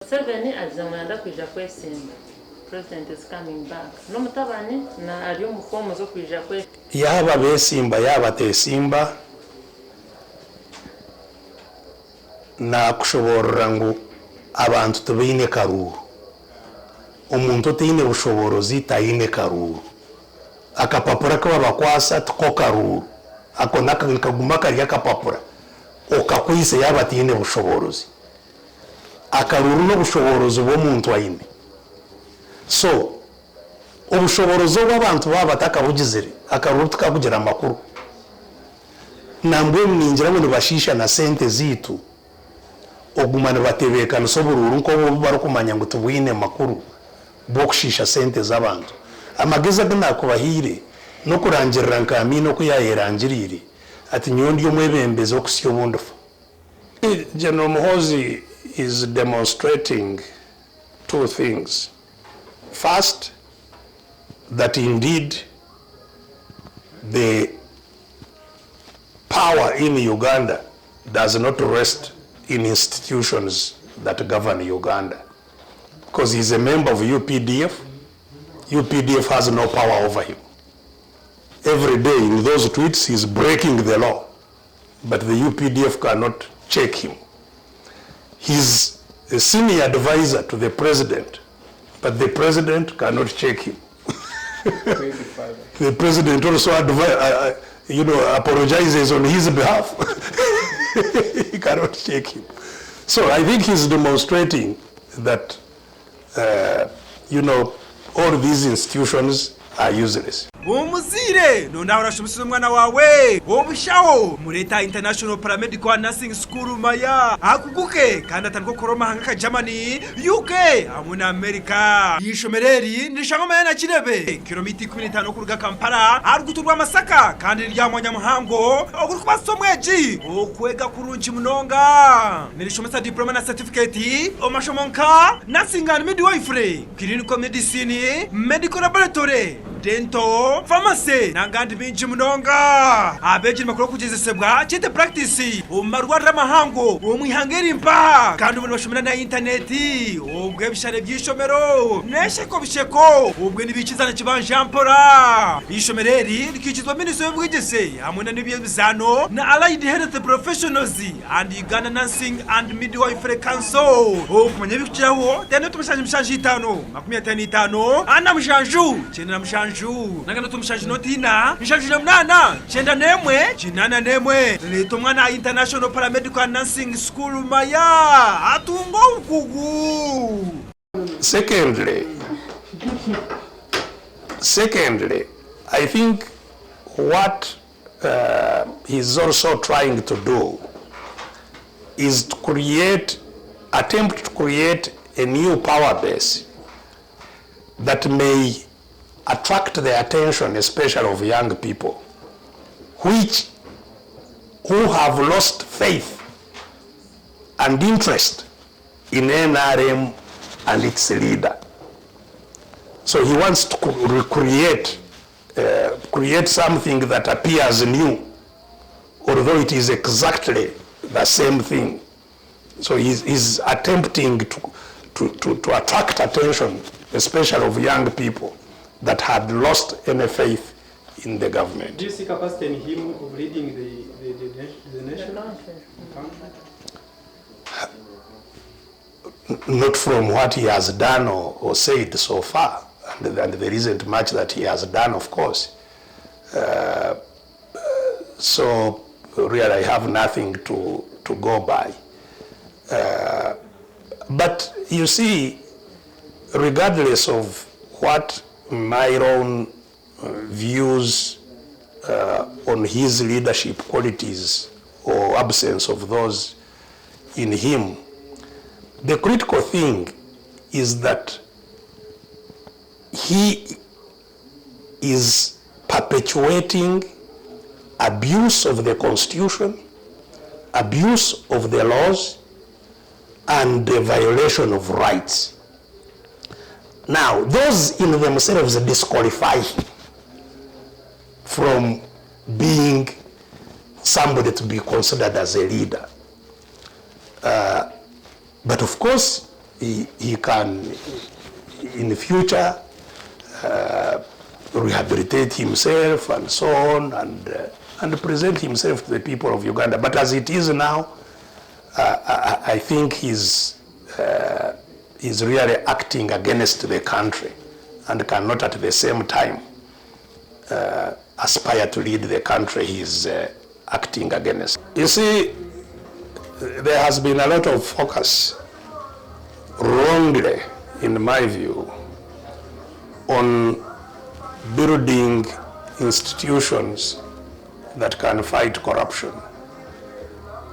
Museveni azamanda kuja kwesimba. President is coming back. No mutabani na aliyo mufomu zo kuja kwe. Yaba besimba yaba tesimba na kushoborora ngo abantu tubine karuru. Umuntu tine bushoborozi tayine karuru. Akapapura kwa bakwasa tuko karuru. Ako nakaguma kari akapapura. Okakwise yaba tine bushoborozi. Akaruru no bushoborozi bo muntu ayine. So ubushoborozi bw'abantu babataka bugizire akaruru tukabugira amakuru nambwe mwinjira ngo bashisha na sente zitu ogumane batebekana sobururu nko bari kumanya ngo tubwine makuru bo kushisha sente z'abantu amageza gana kubahire no kurangirira nkamino ko yayerangirire ati nyondi yo mwebembeze okusiyo bundufu. General Muhoozi is demonstrating two things. First, that indeed the power in Uganda does not rest in institutions that govern Uganda. Because he's a member of UPDF. UPDF has no power over him. Every day in those tweets he's breaking the law, but the UPDF cannot check him. He's a senior advisor to the president, but the president cannot check him. The president also apologizes on his behalf. He cannot check him. So I think he's demonstrating that, all these institutions are useless. Umuzire nona urashumusiza umwana wawe obushaho mureta International Paramedical Nursing School maya akuguke kandi atanko koroma hanga Germany UK amuna America yishomereri ndishangoma na kirebe kilomita 15 kuruga Kampala aruguturwa Masaka kandi ryamwanya muhango oguri kubasomweji okwega kurunji munonga nirishomesa diploma na certificate omashomonka nursing and midwifery clinical medicine medical laboratory dental pharmacy nangandi binji munonga abeje makuru kugezesebwa chete practice umarwara mahango umwihangeri mpa kandi umuntu bashomera na internet ubwe bishare byishomero nesheko bisheko ubwe nibikizana kibanjampora ishomereri rikikizwa ministry y'ubwigese hamwe n'ibizano na allied health professionals and Uganda Nursing and Midwifery Council ukumenya bikiraho tene tumashanje mishanje 5 ana mshanju chene na mshanju nangana tumushaje notina mshaje na mnana chenda nemwe chinana nemwe leto mwana International Paramedical Nursing School maya atungo ukugu. Secondly, I think what he's also trying to do is to attempt to create a new power base that may attract the attention, especially of young people, who have lost faith and interest in NRM and its leader. So he wants to create something that appears new, although it is exactly the same thing. So he's attempting to attract attention, especially of young people that had lost any faith in the government. Do you see capacity in him of leading the nation? Not from what he has done or said so far, and there isn't much that he has done, of course. So really I have nothing to go by. But you see, regardless of what my own views on his leadership qualities or absence of those in him, the critical thing is that he is perpetuating abuse of the Constitution, abuse of the laws, and the violation of rights. Now, those in themselves disqualify him from being somebody to be considered as a leader. But of course, he can, in the future, rehabilitate himself and so on, and present himself to the people of Uganda. But as it is now, I think he's really acting against the country and cannot at the same time aspire to lead the country he's acting against. You see, there has been a lot of focus, wrongly, in my view, on building institutions that can fight corruption.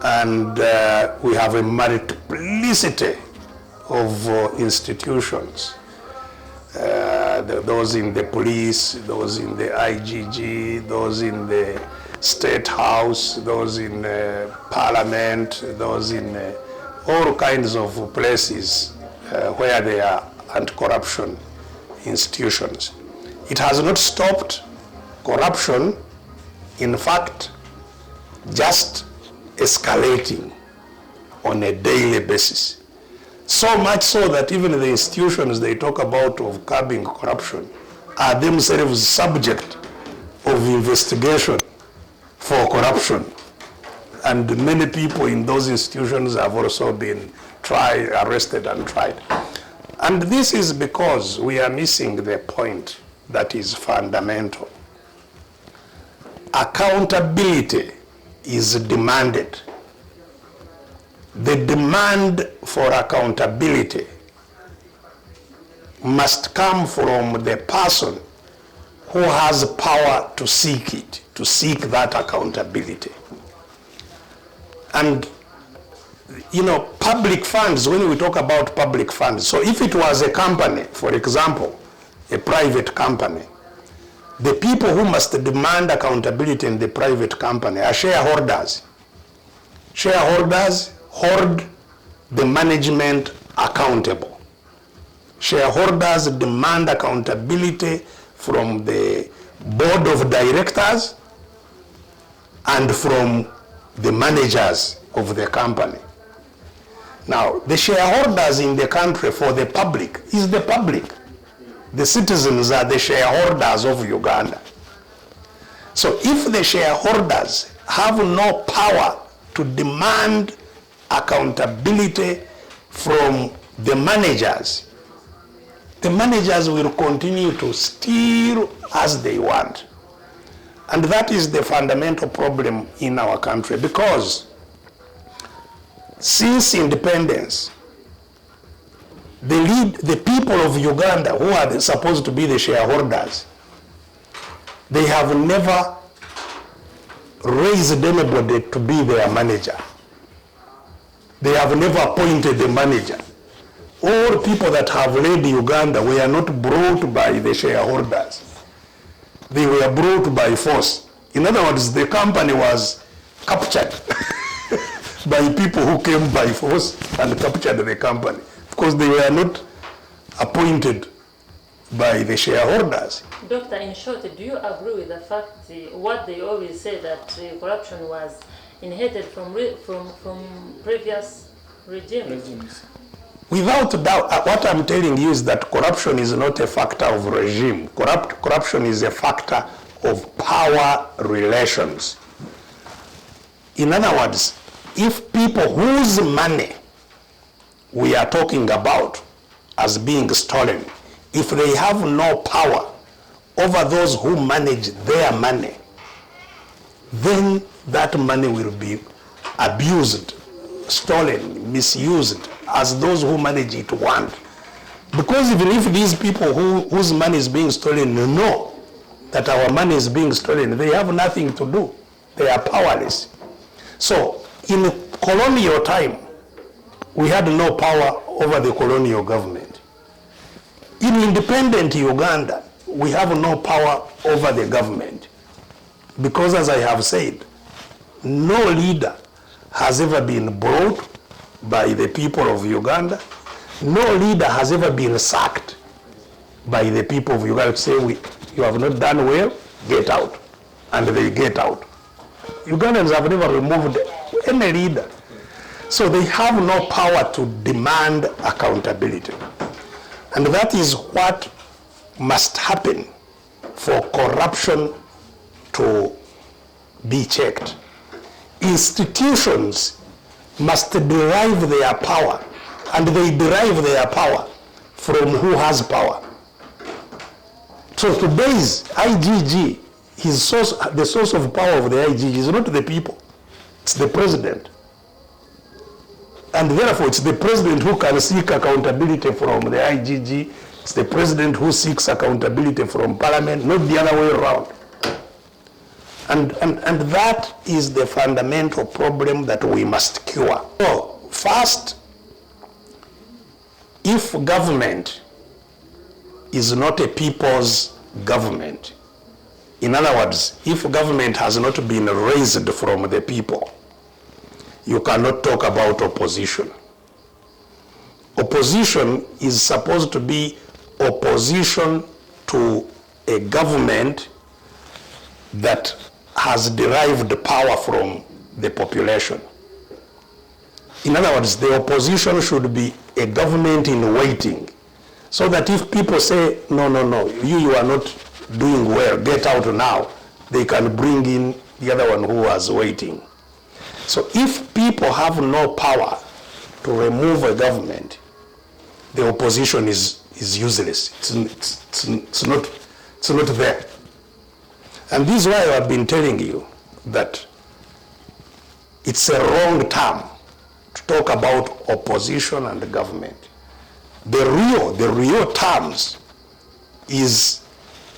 And we have a multiplicity of institutions. Those in the police, those in the IGG, those in the State House, those in Parliament, those in all kinds of places where there are anti-corruption institutions. It has not stopped corruption, in fact, just escalating on a daily basis. So much so that even the institutions they talk about of curbing corruption are themselves subject of investigation for corruption. And many people in those institutions have also been arrested and tried. And this is because we are missing the point that is fundamental. Accountability is demanded. The demand for accountability must come from the person who has power to seek it, to seek that accountability. And, you know, public funds, when we talk about public funds, so if it was a company, for example, a private company, the people who must demand accountability in the private company are shareholders. Shareholders hold the management accountable. Shareholders demand accountability from the board of directors and from the managers of the company. Now, the shareholders in the country for the public is the public. The citizens are the shareholders of Uganda. So if the shareholders have no power to demand accountability from the managers will continue to steal as they want. And that is the fundamental problem in our country, because since independence, the people of Uganda, who are supposed to be the shareholders, they have never raised anybody to be their manager. They have never appointed a manager. All people that have led Uganda were not brought by the shareholders. They were brought by force. In other words, the company was captured by people who came by force and captured the company. Of course, they were not appointed by the shareholders. Doctor, in short, do you agree with the fact, what they always say, that corruption was inherited from previous regimes? Without doubt, what I'm telling you is that corruption is not a factor of regime. Corruption is a factor of power relations. In other words, if people whose money we are talking about as being stolen, if they have no power over those who manage their money, then that money will be abused, stolen, misused, as those who manage it want. Because even if these people whose money is being stolen know that our money is being stolen, they have nothing to do. They are powerless. So in colonial time, we had no power over the colonial government. In independent Uganda, we have no power over the government. Because as I have said, no leader has ever been brought by the people of Uganda. No leader has ever been sacked by the people of Uganda to say, you have not done well, get out. And they get out. Ugandans have never removed any leader. So they have no power to demand accountability. And that is what must happen for corruption to be checked. Institutions must derive their power, and they derive their power from who has power. So today's IGG, the source of power of the IGG is not the people, it's the president. And therefore it's the president who can seek accountability from the IGG, it's the president who seeks accountability from parliament, not the other way around. And that is the fundamental problem that we must cure. So first, if government is not a people's government, in other words, if government has not been raised from the people, you cannot talk about opposition. Opposition is supposed to be opposition to a government that has derived power from the population. In other words, the opposition should be a government in waiting, so that if people say, no, you are not doing well, get out now, they can bring in the other one who was waiting. So if people have no power to remove a government, the opposition is useless. It's not there. And this is why I've been telling you that it's a wrong term to talk about opposition and the government. The real terms is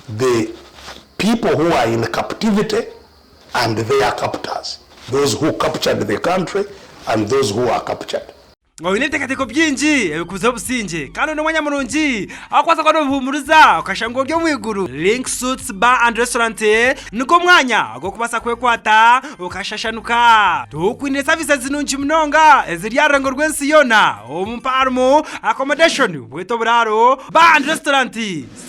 the people who are in captivity and their captors. Those who captured the country and those who are captured. Ngawinete kateko byinji ebikuza businje kandi no mwanya murungi akwaza kwa mpumuruza ukashango byo mwiguru Link Suits Bar and Restaurant niko mwanya go kubasa kwekwata ukashashanuka tukwine services zinunji mnonga eziryarango rwensi yona omumparumo accommodation bweto buraro bar and restaurant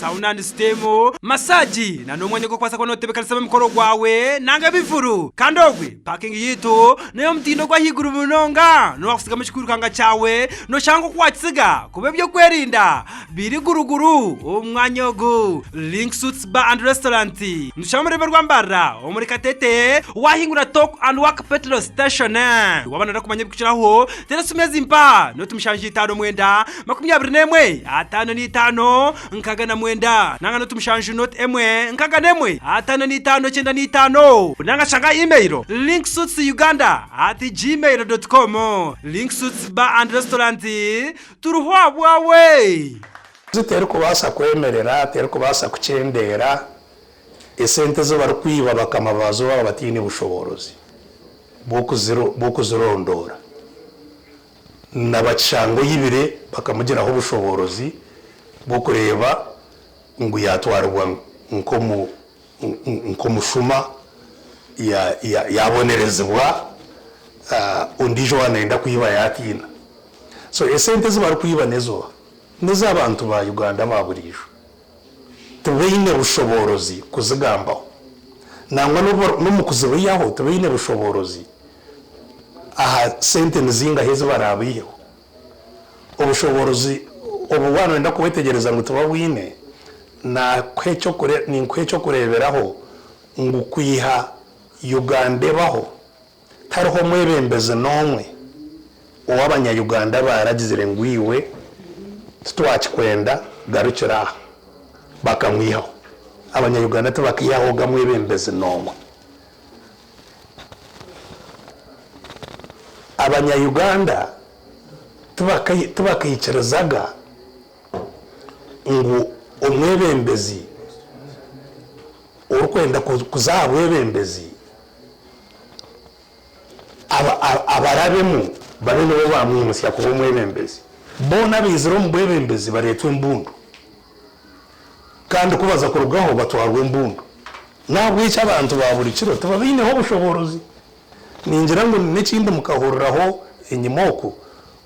sauna and steam massage na no mwanya go kubasa kwa notebekalisa mukoro gwawe nanga bivuru kandogwe parking yitu nayo mtindo kwa higuru mnonga no akusiga mashikuru kanga chawe no shango kwatsiga kubebyo kwerinda biri guruguru umwanyogo Link Suits Bar and Restaurant nshamurebe rwambara omuri Katete wahingura Talk and Walk petrol station wabana kumanya bikiraho terasumezi mpa no tumshanje 5 mwenda 21 5 nkagana mwenda nanga no tumshanje not emwe nkagana emwe 5 nanga shanga email linksuitsuganda@gmail.com Link Suits Bar and Restaurant turuhwa bwawe zitera kubasa kwemerera tera kubasa kucendera esente zo barukwiba bakamabazo babatini bushoborozi bokuzirondora nabacango yibire bakamugiraho bushoborozi bokureba ngo yatwarwa nkomushuma yabonerezwa undijo wanenda kwiba yatina. So esente zo barukwiba nezo abantu ba Uganda baburisho tubeine bushoborozi kuzigambaho nangwa no mukuzibiyaho tubeine bushoborozi aha sente nzinga hezo barabiyeho obushoborozi obubano enda kubetegereza ngo tubawine na kwecho kureberaho ngukwiha Uganda baho tariho mwebembeze nomwe owabanya Uganda baragizire ngwiwe twachikwenda garukira bakamwiho abanya Uganda tubakiyaho gamwe bembeze nomwe abanya Uganda tubakayicirazaga ngo umwebembezi urukwenda kuzabwebembezi abarabemu banene bo bamwimusya kuba umwebembezi bona biziro mbwebembezi baretwe mbundu kandi kubaza kurugaho batwarwe mbundu nabwo icyo abantu baburi kiro tubabineho bushoborozi ningira ngo n'ikindi mukahuriraho inyimoko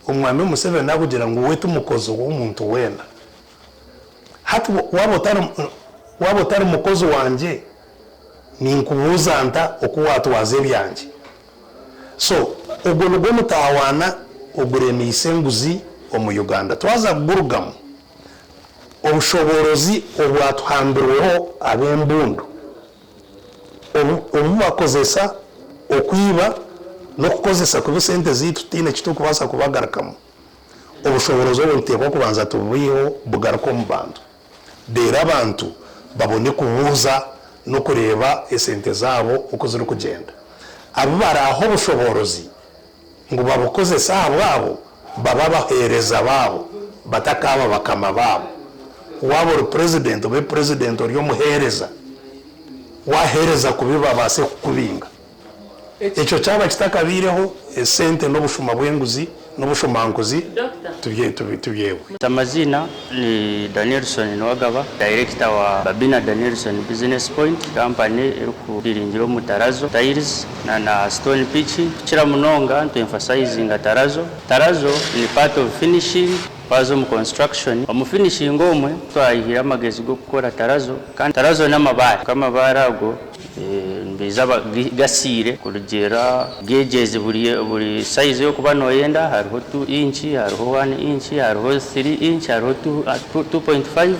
umwami Museveni nakugira ngo we tumukozo w'umuntu wenda hati wabotari mukozo wanje ni nkubuzanta okuwatu waze byanje. So ubwo nubwo mutawana ugurema isenguzi mu Uganda twaza kugurugamo obushoborozi obwatuhambirweho ab'embundu obu bakozesa okwiba no kukozesa kuba sente zitu tine kitukubasa kubagarukamo obushoborozi obuntekwa kubanza tubuyiho bugaruka mu bantu dera abantu babone kubuza no kureba esente zabo uko ziri kugenda abo baraho obushoborozi ngo babukozesa ababo baba bahereza babo batakaba bakama babo waba uri president ube president uri muhereza wahereza kubiba base kubinga icyo cyaba kitakabireho sente no bushuma bwenguzi no bushumanguzi tubyewe. Amazina ni Danielson Nwagaba, director wa Babina Danielson Business Point company iri ku Biringiro mu Tarazo tiles na stone pitch. Kira munonga to emphasizing Tarazo ni part of finishing bazo mu construction mu finishing omwe twahira amagezi go gukora Tarazo kandi Tarazo n'amabara kamabara go bizaba gasire kurugera gauges buri size yo kuba noyenda hariho 2 inch hariho 1 inch hariho 3 inch hariho 2.5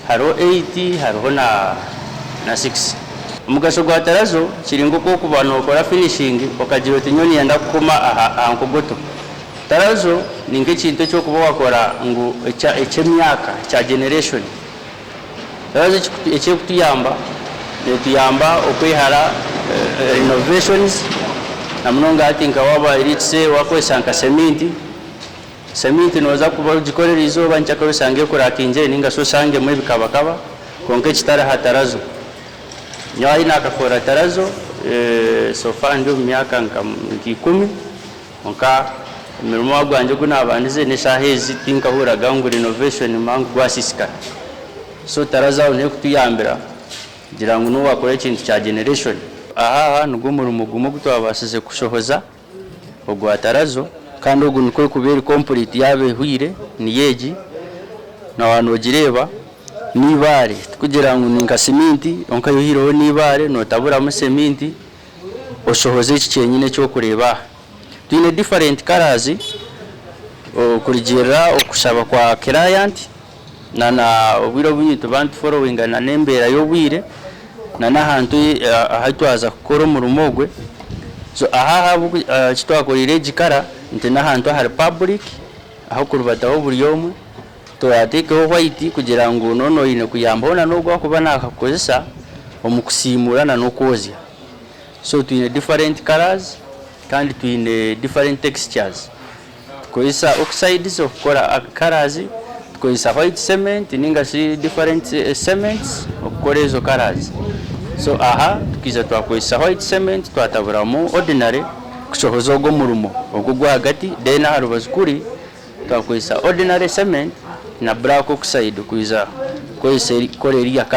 hariho 80 hariho na 6 umugasho gwa Tarazo kiringo ko kubana okora finishing okagira oti nyoni yenda kukoma ankogoto. Tarazo ninge kintu cyo kuba wakora ngo myaka cha generation. Tarazo eche kutuyamba okwihara innovations na mnonga atinka waba iritse wakwesanga cement noza kuba ugikorera izoba nchaka rusange kurakinje ninga so sange mu bikabakaba konke kitara hatarazo nyayi nakakora Tarazo so far ndio myaka nka 10 onka mirimo wagwanje kuna abandize neshahezi tinka huraga ngo innovation mangu gwasisika so Tarazo ne kutuyambira gira ngo nuwakora ikintu cya generation aha nugo murumo gutwabasije kushohoza ogwa Tarazo kandi ugu niko kubera complete yabe hwire ni yeji na abantu bagireba nibare kugira ngo ninka cement onka yuhiro nibare no tabura mu cement oshohoze iki cyenyine cyo kureba twine different colors kurigera okushaba kwa client na obwiro bunyito bantu following na nembera yo bwire na nahantu ahatwaza kukora umurumogwe so aha kitwakorire gikara nte nahantu hari public aho kurubataho buri yomwe to yatekeho white kugira ngo nono ine kuyambona no gwa kuba nakakozesa omukusimura na nokozya so twine different colors kandi twine different textures koisa oxides of kora colors koisa white cement ninga si different cements okora ezo colors so aha tukiza twakoisa white cement twataburamo ordinary kushohoza go murumo ogugwa hagati then harubazukuri twakoisa ordinary cement na black oxide kuiza koisa koreria